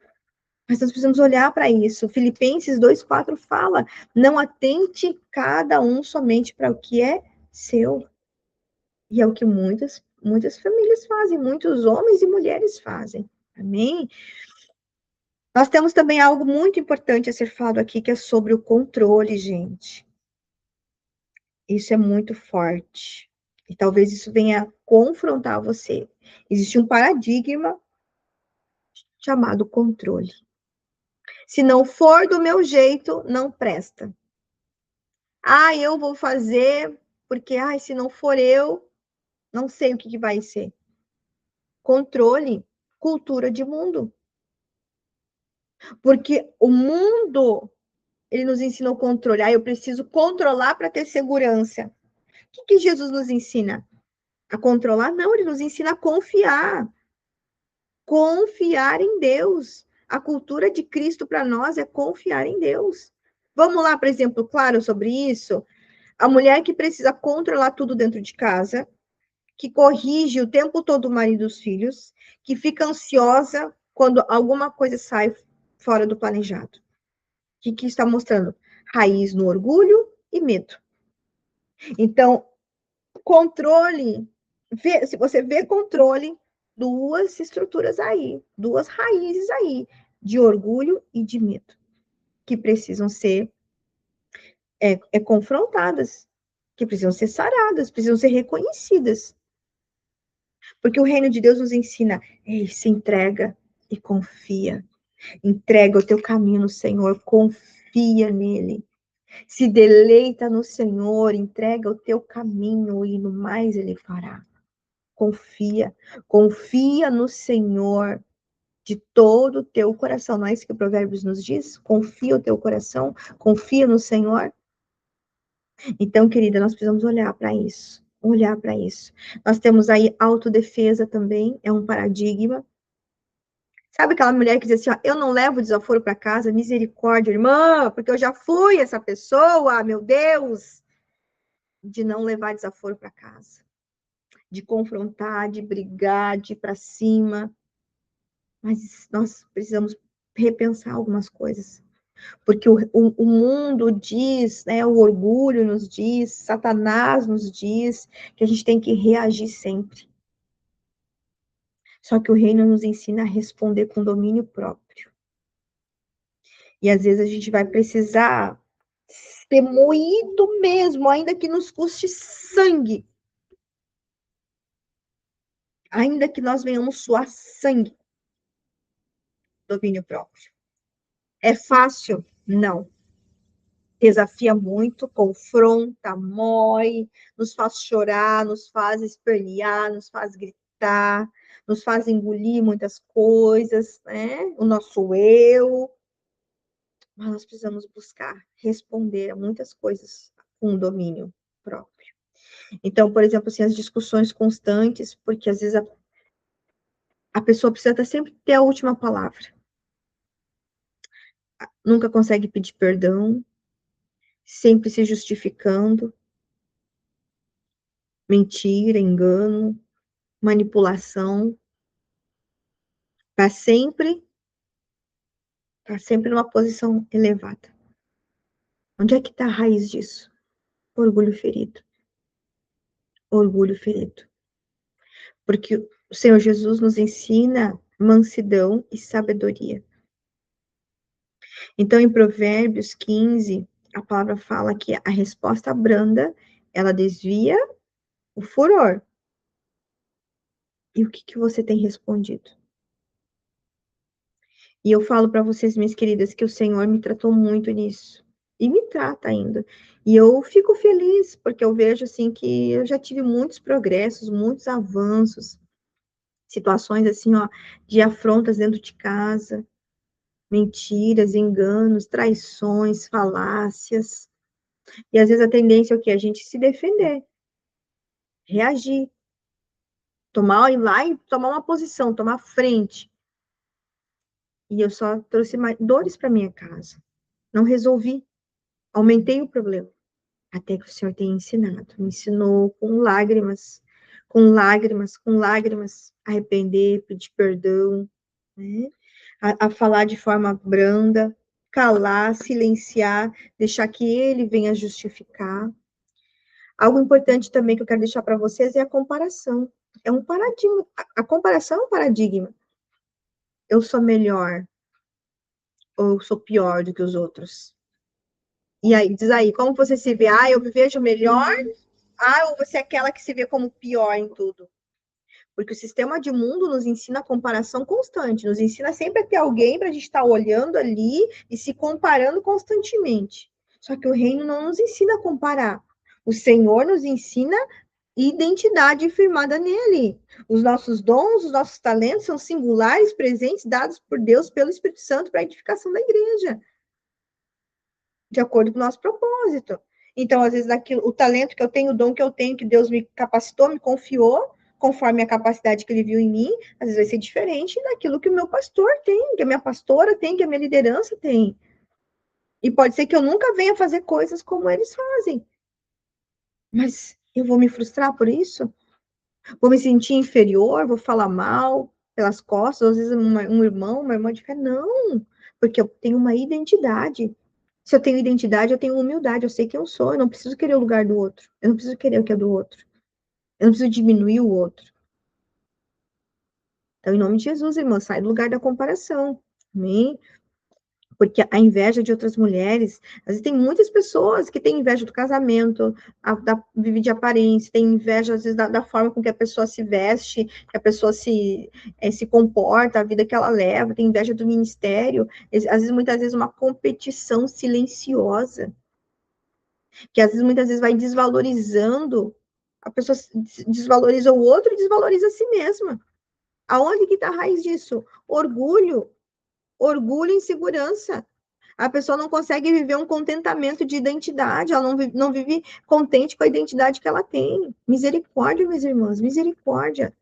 mas nós precisamos olhar para isso. Filipenses 2:4 fala: não atente cada um somente para o que é seu. E é o que muitas famílias fazem, muitos homens e mulheres fazem. Amém? Nós temos também algo muito importante a ser falado aqui, que é sobre o controle, gente. Isso é muito forte. E talvez isso venha confrontar você. Existe um paradigma chamado controle. Se não for do meu jeito, não presta. Ah, eu vou fazer, porque se não for eu, não sei o que vai ser. Controle, cultura de mundo. Porque o mundo, ele nos ensina o controle. Eu preciso controlar para ter segurança. O que Jesus nos ensina? A controlar? Não, ele nos ensina a confiar. Confiar em Deus. A cultura de Cristo para nós é confiar em Deus. Vamos lá, por exemplo, claro sobre isso. A mulher que precisa controlar tudo dentro de casa, que corrige o tempo todo o marido e os filhos, que fica ansiosa quando alguma coisa sai fora do planejado. O que está mostrando? Raiz no orgulho e medo. Então, controle, se você vê controle, duas estruturas aí, duas raízes aí, de orgulho e de medo, que precisam ser confrontadas, que precisam ser saradas, precisam ser reconhecidas. Porque o reino de Deus nos ensina, se entrega e confia. Entrega o teu caminho no Senhor, confia nele. Se deleita no Senhor, entrega o teu caminho e no mais ele fará. Confia, confia no Senhor de todo o teu coração. Não é isso que o Provérbios nos diz? Confia o teu coração, confia no Senhor. Então, querida, nós precisamos olhar para isso. Olhar para isso. Nós temos aí autodefesa também, é um paradigma. Sabe aquela mulher que diz assim, eu não levo desaforo para casa, misericórdia, irmã, porque eu já fui essa pessoa, meu Deus, de não levar desaforo para casa, de confrontar, de brigar, de ir para cima. Mas nós precisamos repensar algumas coisas. Porque o mundo diz, né, o orgulho nos diz, Satanás nos diz que a gente tem que reagir sempre. Só que o reino nos ensina a responder com domínio próprio. E às vezes a gente vai precisar ser moído mesmo, ainda que nos custe sangue. Ainda que nós venhamos suar sangue. Domínio próprio. É fácil? Não. Desafia muito, confronta, mói, nos faz chorar, nos faz espernear, nos faz gritar, nos faz engolir muitas coisas, né? O nosso eu. Mas nós precisamos buscar responder a muitas coisas com domínio próprio. Então, por exemplo, assim, as discussões constantes, porque às vezes a pessoa precisa sempre ter a última palavra. Nunca consegue pedir perdão, sempre se justificando, mentira, engano, manipulação, tá sempre numa posição elevada. Onde é que está a raiz disso? Orgulho ferido. Orgulho ferido. Porque o Senhor Jesus nos ensina mansidão e sabedoria. Então, em Provérbios 15, a palavra fala que a resposta branda, ela desvia o furor. E o que você tem respondido? E eu falo para vocês, minhas queridas, que o Senhor me tratou muito nisso. E me trata ainda. E eu fico feliz, porque eu vejo, assim, que eu já tive muitos progressos, muitos avanços. Situações, assim, ó, de afrontas dentro de casa. Mentiras, enganos, traições, falácias. E às vezes a tendência é o quê? A gente se defender. Reagir. Ir lá e tomar uma posição, tomar frente. E eu só trouxe dores para minha casa. Não resolvi. Aumentei o problema. Até que o Senhor tenha ensinado. Me ensinou com lágrimas, com lágrimas, com lágrimas, arrepender, pedir perdão, né? A falar de forma branda, calar, silenciar, deixar que ele venha justificar. Algo importante também que eu quero deixar para vocês é a comparação. É um paradigma. A comparação é um paradigma. Eu sou melhor ou eu sou pior do que os outros? E aí, diz aí, como você se vê? Ah, eu me vejo melhor? Ah, ou você é aquela que se vê como pior em tudo? Porque o sistema de mundo nos ensina a comparação constante, nos ensina sempre a ter alguém para a gente estar olhando ali e se comparando constantemente. Só que o reino não nos ensina a comparar. O Senhor nos ensina identidade firmada nele. Os nossos dons, os nossos talentos são singulares, presentes, dados por Deus pelo Espírito Santo para a edificação da igreja, de acordo com o nosso propósito. Então, às vezes, o talento que eu tenho, o dom que eu tenho, que Deus me capacitou, me confiou, conforme a capacidade que ele viu em mim, às vezes vai ser diferente daquilo que o meu pastor tem, que a minha pastora tem, que a minha liderança tem. E pode ser que eu nunca venha fazer coisas como eles fazem. Mas eu vou me frustrar por isso? Vou me sentir inferior? Vou falar mal pelas costas? Às vezes um irmão, uma irmã de fé? Não, porque eu tenho uma identidade. Se eu tenho identidade, eu tenho humildade, eu sei quem eu sou, eu não preciso querer o lugar do outro, eu não preciso querer o que é do outro, eu não preciso diminuir o outro. Então, em nome de Jesus, irmã, sai do lugar da comparação, amém? Porque a inveja de outras mulheres, às vezes tem muitas pessoas que têm inveja do casamento, vive de aparência, tem inveja, às vezes, da forma com que a pessoa se veste, que a pessoa se comporta, a vida que ela leva, tem inveja do ministério, às vezes, muitas vezes, uma competição silenciosa, que às vezes, muitas vezes, vai desvalorizando, a pessoa desvaloriza o outro e desvaloriza a si mesma. Aonde que está a raiz disso? Orgulho e insegurança. A pessoa não consegue viver um contentamento de identidade, ela não vive contente com a identidade que ela tem. Misericórdia, meus irmãos, misericórdia.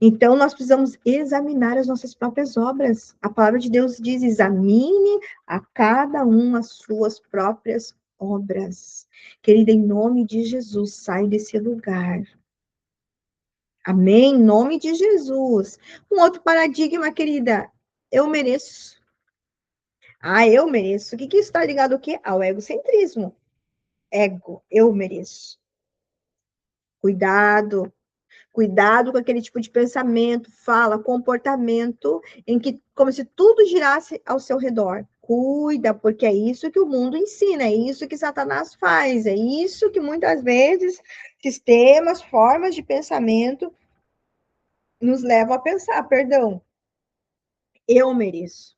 Então, nós precisamos examinar as nossas próprias obras. A palavra de Deus diz: examine a cada um as suas próprias obras. Querida, em nome de Jesus, sai desse lugar. Amém? Em nome de Jesus. Um outro paradigma, querida, eu mereço. Ah, eu mereço. O que isso está ligado ao quê? Ao egocentrismo. Ego, eu mereço. Cuidado, cuidado com aquele tipo de pensamento, fala, comportamento, em que, como se tudo girasse ao seu redor. Cuida, porque é isso que o mundo ensina, é isso que Satanás faz, é isso que muitas vezes sistemas, formas de pensamento nos levam a pensar, perdão, eu mereço.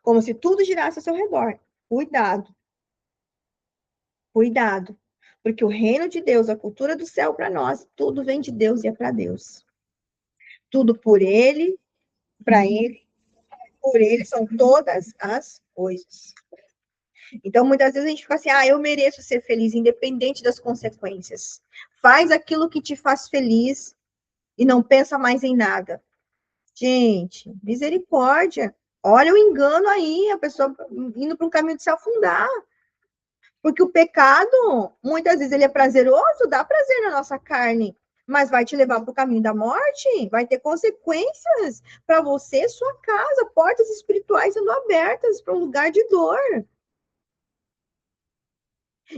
Como se tudo girasse ao seu redor. Cuidado, cuidado. Porque o reino de Deus, a cultura do céu para nós, tudo vem de Deus e é para Deus. Tudo por Ele, para Ele, por Ele são todas as coisas. Então, muitas vezes a gente fica assim, eu mereço ser feliz, independente das consequências. Faz aquilo que te faz feliz e não pensa mais em nada. Gente, misericórdia. Olha o engano aí, a pessoa indo para um caminho de se afundar. Porque o pecado, muitas vezes, ele é prazeroso, dá prazer na nossa carne, mas vai te levar para o caminho da morte, vai ter consequências para você, sua casa, portas espirituais sendo abertas para um lugar de dor.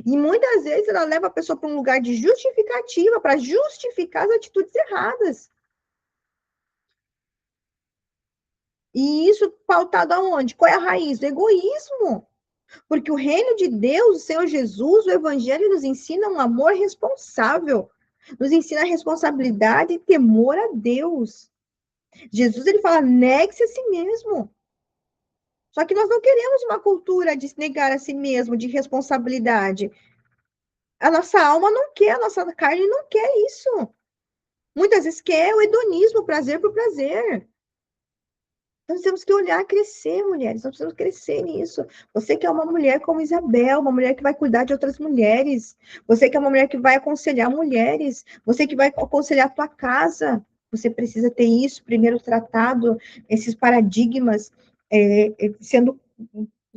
E muitas vezes ela leva a pessoa para um lugar de justificativa, para justificar as atitudes erradas. E isso pautado aonde? Qual é a raiz? Do egoísmo. Porque o reino de Deus, o Senhor Jesus, o Evangelho nos ensina um amor responsável, nos ensina a responsabilidade e temor a Deus. Jesus, ele fala, negue-se a si mesmo. Só que nós não queremos uma cultura de negar a si mesmo, de responsabilidade. A nossa alma não quer, a nossa carne não quer isso. Muitas vezes quer o hedonismo, o prazer por prazer. Nós temos que olhar crescer, mulheres. Nós precisamos crescer nisso. Você que é uma mulher como Isabel, uma mulher que vai cuidar de outras mulheres. Você que é uma mulher que vai aconselhar mulheres. Você que vai aconselhar a tua casa. Você precisa ter isso primeiro tratado, esses paradigmas sendo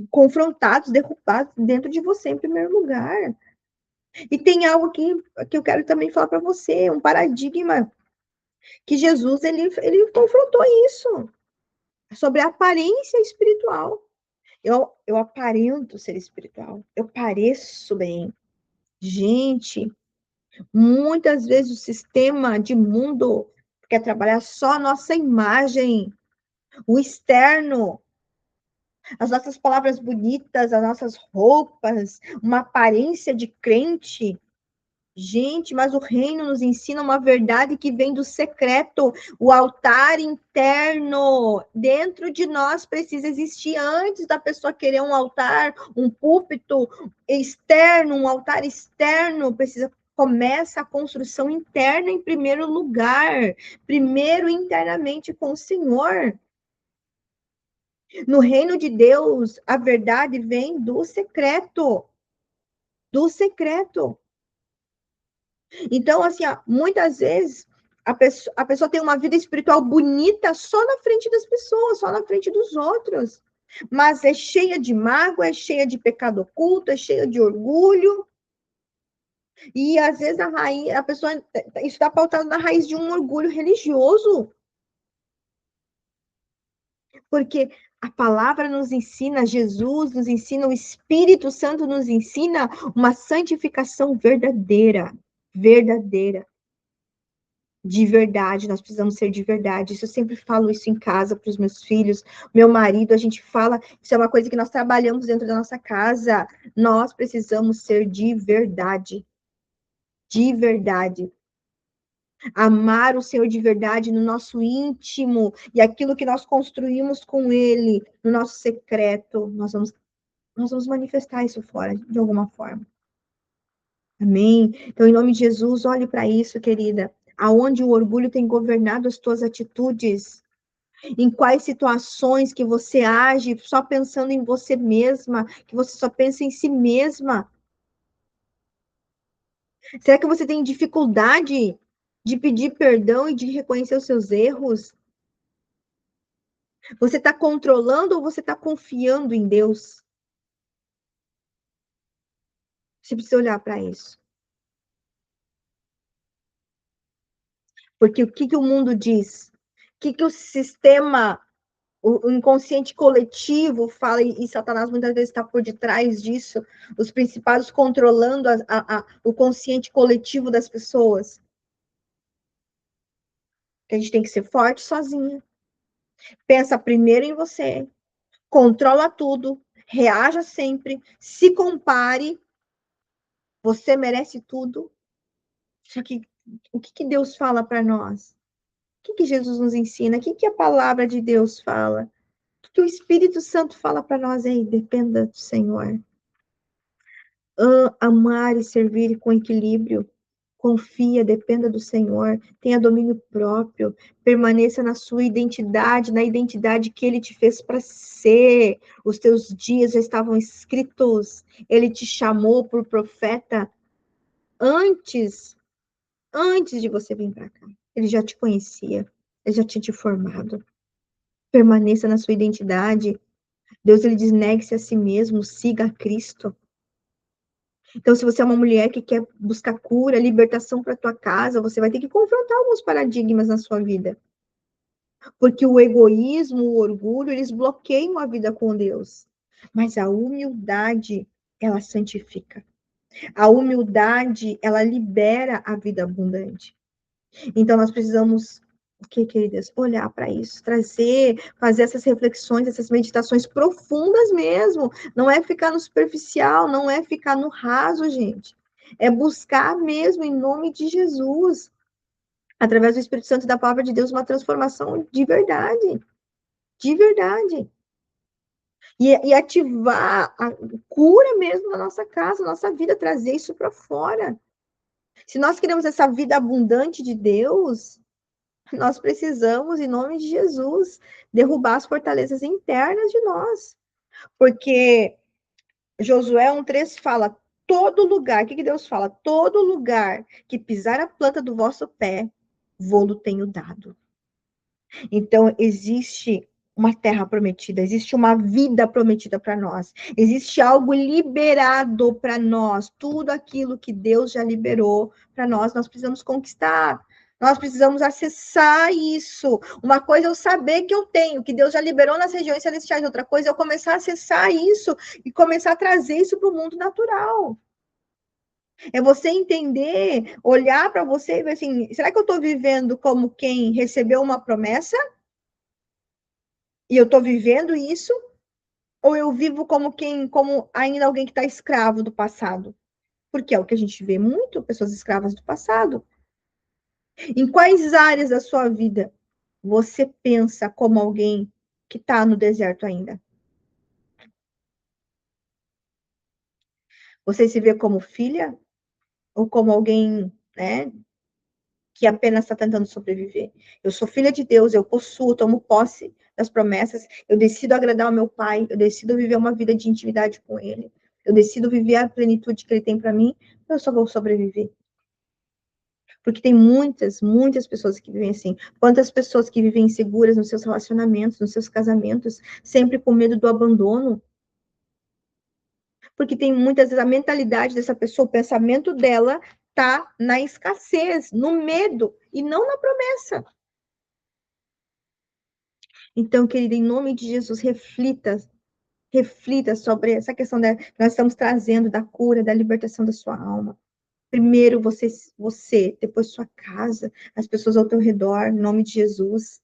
confrontados, derrubados dentro de você em primeiro lugar. E tem algo aqui que eu quero também falar para você, um paradigma que Jesus ele confrontou isso sobre a aparência espiritual. Eu aparento ser espiritual, eu pareço bem. Gente, muitas vezes o sistema de mundo quer trabalhar só a nossa imagem, o externo, as nossas palavras bonitas, as nossas roupas, uma aparência de crente. Gente, mas o reino nos ensina uma verdade que vem do secreto, o altar interno dentro de nós precisa existir antes da pessoa querer um altar, um púlpito externo, um altar externo, precisa começa a construção interna em primeiro lugar, primeiro internamente com o Senhor. No reino de Deus, a verdade vem do secreto, do secreto. Então, assim, ó, muitas vezes a pessoa tem uma vida espiritual bonita só na frente das pessoas, só na frente dos outros. Mas é cheia de mágoa, é cheia de pecado oculto, é cheia de orgulho. E às vezes a pessoa, isso está pautado na raiz de um orgulho religioso. Porque a palavra nos ensina, Jesus nos ensina, o Espírito Santo nos ensina uma santificação verdadeira, verdadeira. De verdade, nós precisamos ser de verdade. Isso eu sempre falo isso em casa para os meus filhos, meu marido, a gente fala, isso é uma coisa que nós trabalhamos dentro da nossa casa. Nós precisamos ser de verdade. De verdade. Amar o Senhor de verdade no nosso íntimo e aquilo que nós construímos com Ele, no nosso secreto, nós vamos manifestar isso fora, de alguma forma. Amém? Então, em nome de Jesus, olhe para isso, querida. Aonde o orgulho tem governado as tuas atitudes, em quais situações que você age só pensando em você mesma, que você só pensa em si mesma. Será que você tem dificuldade de pedir perdão e de reconhecer os seus erros? Você está controlando ou você está confiando em Deus? Você precisa olhar para isso. Porque o que o mundo diz? O o sistema, o inconsciente coletivo fala, e Satanás muitas vezes está por detrás disso, os principados controlando o consciente coletivo das pessoas. Que a gente tem que ser forte sozinha. Pensa primeiro em você, controla tudo, reaja sempre, se compare, você merece tudo. Só que o que Deus fala para nós? O que Jesus nos ensina? O que a palavra de Deus fala? O que o Espírito Santo fala para nós aí? Dependa do Senhor. Amar e servir com equilíbrio. Confia, dependa do Senhor, tenha domínio próprio, permaneça na sua identidade, na identidade que Ele te fez para ser. Os teus dias já estavam escritos, Ele te chamou por profeta antes, antes de você vir para cá. Ele já te conhecia, Ele já tinha te formado. Permaneça na sua identidade. Deus, Ele diz, negue-se a si mesmo, siga a Cristo. Então, se você é uma mulher que quer buscar cura, libertação para tua casa, você vai ter que confrontar alguns paradigmas na sua vida. Porque o egoísmo, o orgulho, eles bloqueiam a vida com Deus. Mas a humildade, ela santifica. A humildade, ela libera a vida abundante. Então, nós precisamos, o que, queridas? Olhar para isso, trazer, fazer essas reflexões, essas meditações profundas mesmo. Não é ficar no superficial, não é ficar no raso, gente. É buscar mesmo, em nome de Jesus, através do Espírito Santo e da palavra de Deus, uma transformação de verdade. De verdade. E ativar a cura mesmo na nossa casa, na nossa vida, trazer isso para fora. Se nós queremos essa vida abundante de Deus, nós precisamos, em nome de Jesus, derrubar as fortalezas internas de nós. Porque Josué 1,3 fala, todo lugar, o que Deus fala? Todo lugar que pisar a planta do vosso pé, vou-lo tenho dado. Então, existe uma terra prometida, existe uma vida prometida para nós, existe algo liberado para nós, tudo aquilo que Deus já liberou para nós, nós precisamos conquistar. Nós precisamos acessar isso. Uma coisa é eu saber que eu tenho, que Deus já liberou nas regiões celestiais. Outra coisa é eu começar a acessar isso e começar a trazer isso para o mundo natural. É você entender, olhar para você e ver assim, será que eu estou vivendo como quem recebeu uma promessa? E eu estou vivendo isso? Ou eu vivo como quem, como ainda alguém que está escravo do passado? Porque é o que a gente vê muito, pessoas escravas do passado. Em quais áreas da sua vida você pensa como alguém que está no deserto ainda? Você se vê como filha ou como alguém, né, que apenas está tentando sobreviver? Eu sou filha de Deus, eu possuo, tomo posse das promessas, eu decido agradar ao meu Pai, eu decido viver uma vida de intimidade com Ele, eu decido viver a plenitude que Ele tem para mim, eu só vou sobreviver. Porque tem muitas pessoas que vivem assim. Quantas pessoas que vivem inseguras nos seus relacionamentos, nos seus casamentos, sempre com medo do abandono, porque tem muitas vezes a mentalidade dessa pessoa, o pensamento dela tá na escassez, no medo e não na promessa. Então, querida, em nome de Jesus, reflita sobre essa questão que nós estamos trazendo da cura, da libertação da sua alma. Primeiro você, depois sua casa, as pessoas ao teu redor, em nome de Jesus.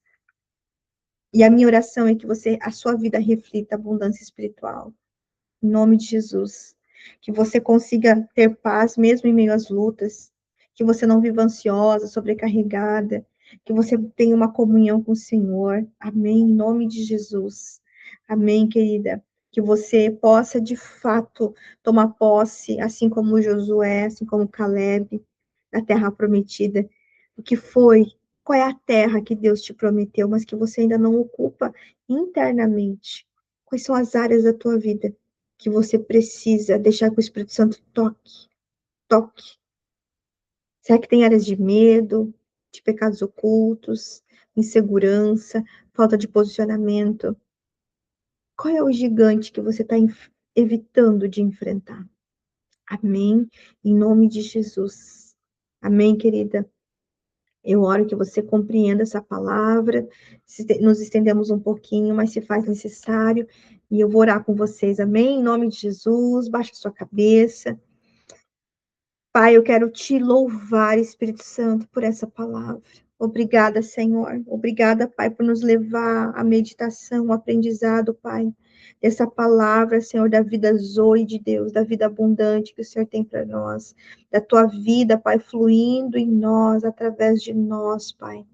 E a minha oração é que a sua vida reflita abundância espiritual. Em nome de Jesus. Que você consiga ter paz mesmo em meio às lutas. Que você não viva ansiosa, sobrecarregada. Que você tenha uma comunhão com o Senhor. Amém. Em nome de Jesus. Amém, querida. Que você possa, de fato, tomar posse, assim como Josué, assim como Caleb, da terra prometida. O que foi? Qual é a terra que Deus te prometeu, mas que você ainda não ocupa internamente? Quais são as áreas da tua vida que você precisa deixar que o Espírito Santo toque? Toque. Será que tem áreas de medo, de pecados ocultos, insegurança, falta de posicionamento? Qual é o gigante que você está evitando de enfrentar? Amém? Em nome de Jesus. Amém, querida? Eu oro que você compreenda essa palavra, nos estendemos um pouquinho, mas se faz necessário, e eu vou orar com vocês, amém? Em nome de Jesus, baixe sua cabeça. Pai, eu quero te louvar, Espírito Santo, por essa palavra. Obrigada, Senhor. Obrigada, Pai, por nos levar à meditação, ao aprendizado, Pai, dessa palavra, Senhor, da vida zoe de Deus, da vida abundante que o Senhor tem para nós, da tua vida, Pai, fluindo em nós, através de nós, Pai.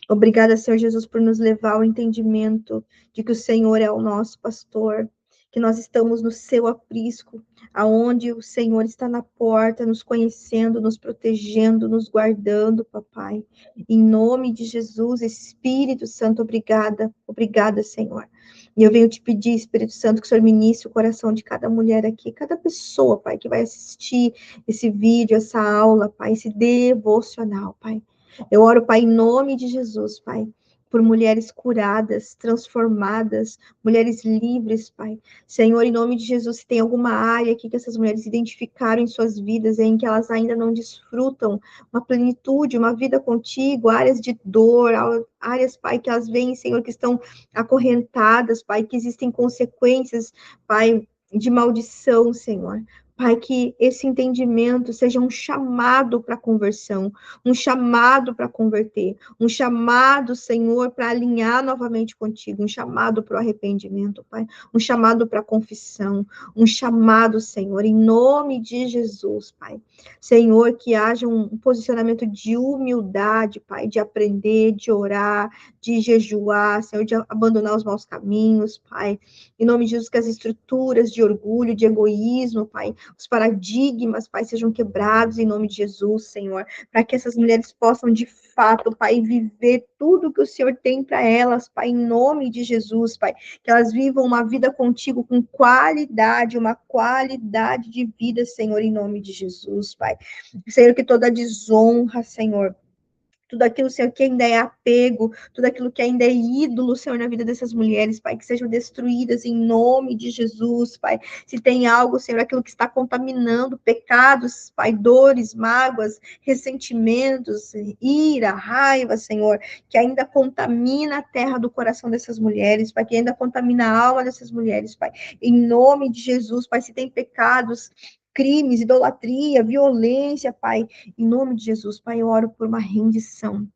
Obrigada, Senhor Jesus, por nos levar ao entendimento de que o Senhor é o nosso pastor, que nós estamos no seu aprisco, aonde o Senhor está na porta, nos conhecendo, nos protegendo, nos guardando, papai. Em nome de Jesus, Espírito Santo, obrigada, obrigada, Senhor. E eu venho te pedir, Espírito Santo, que o Senhor ministre o coração de cada mulher aqui, cada pessoa, Pai, que vai assistir esse vídeo, essa aula, Pai, esse devocional, Pai. Eu oro, Pai, em nome de Jesus, Pai, por mulheres curadas, transformadas, mulheres livres, Pai. Senhor, em nome de Jesus, se tem alguma área aqui que essas mulheres identificaram em suas vidas, em que elas ainda não desfrutam uma plenitude, uma vida contigo, áreas de dor, áreas, Pai, que elas veem, Senhor, que estão acorrentadas, Pai, que existem consequências, Pai, de maldição, Senhor. Pai, que esse entendimento seja um chamado para conversão, um chamado para converter, um chamado, Senhor, para alinhar novamente contigo, um chamado para o arrependimento, Pai, um chamado para a confissão, um chamado, Senhor, em nome de Jesus, Pai. Senhor, que haja um posicionamento de humildade, Pai, de aprender, de orar, de jejuar, Senhor, de abandonar os maus caminhos, Pai. Em nome de Jesus, que as estruturas de orgulho, de egoísmo, Pai, os paradigmas, Pai, sejam quebrados em nome de Jesus, Senhor, para que essas mulheres possam, de fato, Pai, viver tudo que o Senhor tem para elas, Pai, em nome de Jesus, Pai, que elas vivam uma vida contigo com qualidade, uma qualidade de vida, Senhor, em nome de Jesus, Pai. Senhor, que toda desonra, Senhor, tudo aquilo, Senhor, que ainda é apego, tudo aquilo que ainda é ídolo, Senhor, na vida dessas mulheres, Pai, que sejam destruídas em nome de Jesus, Pai. Se tem algo, Senhor, aquilo que está contaminando, pecados, Pai, dores, mágoas, ressentimentos, ira, raiva, Senhor, que ainda contamina a terra do coração dessas mulheres, Pai, que ainda contamina a alma dessas mulheres, Pai. Em nome de Jesus, Pai, se tem pecados, crimes, idolatria, violência, Pai, em nome de Jesus, Pai, eu oro por uma rendição.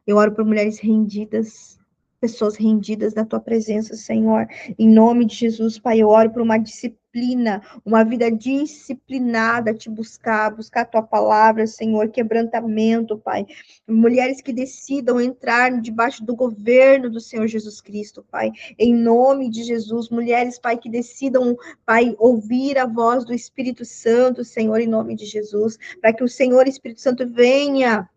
Eu oro por mulheres rendidas, pessoas rendidas na tua presença, Senhor. Em nome de Jesus, Pai, eu oro por uma disciplina, uma vida disciplinada, te buscar a tua palavra, Senhor, quebrantamento, Pai. Mulheres que decidam entrar debaixo do governo do Senhor Jesus Cristo, Pai. Em nome de Jesus, mulheres, Pai, que decidam, Pai, ouvir a voz do Espírito Santo, Senhor, em nome de Jesus, para que o Senhor Espírito Santo venha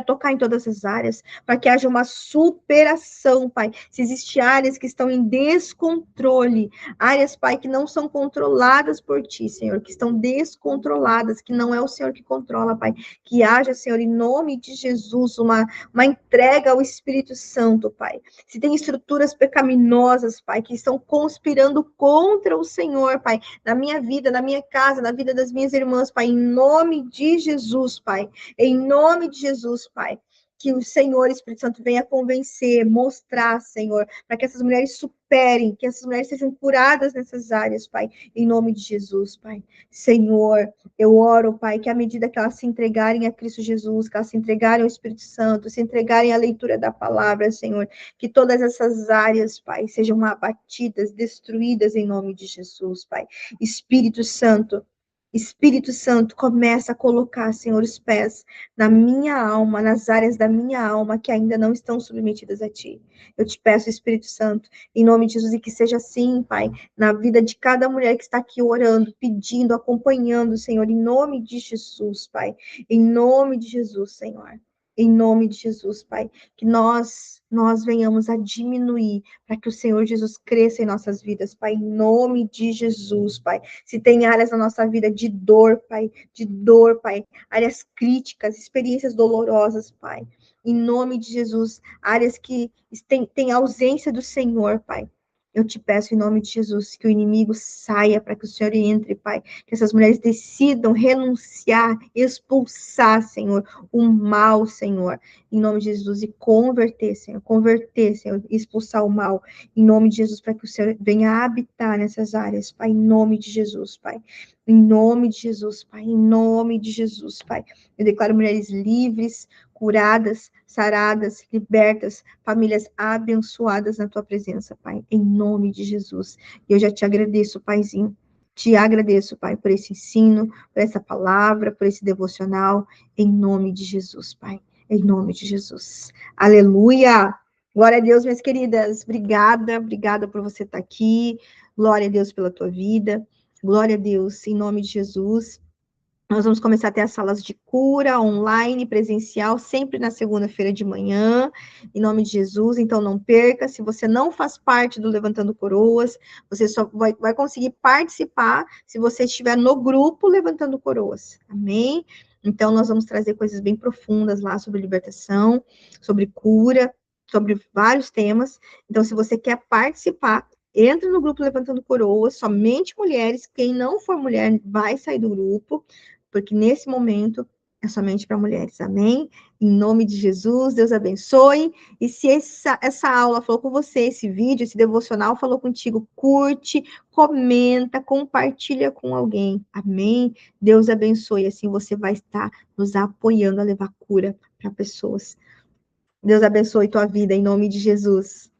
tocar em todas as áreas, para que haja uma superação, Pai. Se existem áreas que estão em descontrole, áreas, Pai, que não são controladas por Ti, Senhor, que estão descontroladas, que não é o Senhor que controla, Pai. Que haja, Senhor, em nome de Jesus, uma entrega ao Espírito Santo, Pai. Se tem estruturas pecaminosas, Pai, que estão conspirando contra o Senhor, Pai, na minha vida, na minha casa, na vida das minhas irmãs, Pai, em nome de Jesus, Pai. Em nome de Jesus, Pai, que o Senhor Espírito Santo venha convencer, mostrar, Senhor, para que essas mulheres superem, que essas mulheres sejam curadas nessas áreas, Pai, em nome de Jesus, Pai. Senhor, eu oro, Pai, que à medida que elas se entregarem a Cristo Jesus, que elas se entregarem ao Espírito Santo, se entregarem à leitura da palavra, Senhor, que todas essas áreas, Pai, sejam abatidas, destruídas em nome de Jesus, Pai. Espírito Santo, começa a colocar, Senhor, os pés na minha alma, nas áreas da minha alma que ainda não estão submetidas a Ti. Eu te peço, Espírito Santo, em nome de Jesus, e que seja assim, Pai, na vida de cada mulher que está aqui orando, pedindo, acompanhando, Senhor, em nome de Jesus, Pai. Em nome de Jesus, Senhor. Em nome de Jesus, Pai, que nós venhamos a diminuir para que o Senhor Jesus cresça em nossas vidas, Pai, em nome de Jesus, Pai. Se tem áreas na nossa vida de dor, Pai, áreas críticas, experiências dolorosas, Pai, em nome de Jesus, áreas que tem ausência do Senhor, Pai. Eu te peço em nome de Jesus que o inimigo saia para que o Senhor entre, Pai. Que essas mulheres decidam renunciar, expulsar, Senhor, o mal, Senhor, em nome de Jesus, e converter, Senhor, expulsar o mal, em nome de Jesus, para que o Senhor venha habitar nessas áreas, Pai, em nome de Jesus, Pai. Em nome de Jesus, Pai, em nome de Jesus, Pai. Eu declaro mulheres livres, curadas, saradas, libertas, famílias abençoadas na tua presença, Pai, em nome de Jesus. E eu já te agradeço, Paizinho. Te agradeço, Pai, por esse ensino, por essa palavra, por esse devocional, em nome de Jesus, Pai. Em nome de Jesus. Aleluia! Glória a Deus, minhas queridas. Obrigada por você estar aqui. Glória a Deus pela tua vida. Glória a Deus, em nome de Jesus. Nós vamos começar a ter as salas de cura online, presencial, sempre na segunda-feira de manhã, em nome de Jesus. Então, não perca. Se você não faz parte do Levantando Coroas, você só vai conseguir participar se você estiver no grupo Levantando Coroas. Amém? Então, nós vamos trazer coisas bem profundas lá sobre libertação, sobre cura, sobre vários temas. Então, se você quer participar, entre no grupo Levantando Coroas, somente mulheres. Quem não for mulher vai sair do grupo, porque nesse momento é somente para mulheres, amém? Em nome de Jesus, Deus abençoe. E se essa aula falou com você, esse vídeo, esse devocional falou contigo, curte, comenta, compartilha com alguém, amém? Deus abençoe, assim você vai estar nos apoiando a levar cura para pessoas. Deus abençoe tua vida, em nome de Jesus.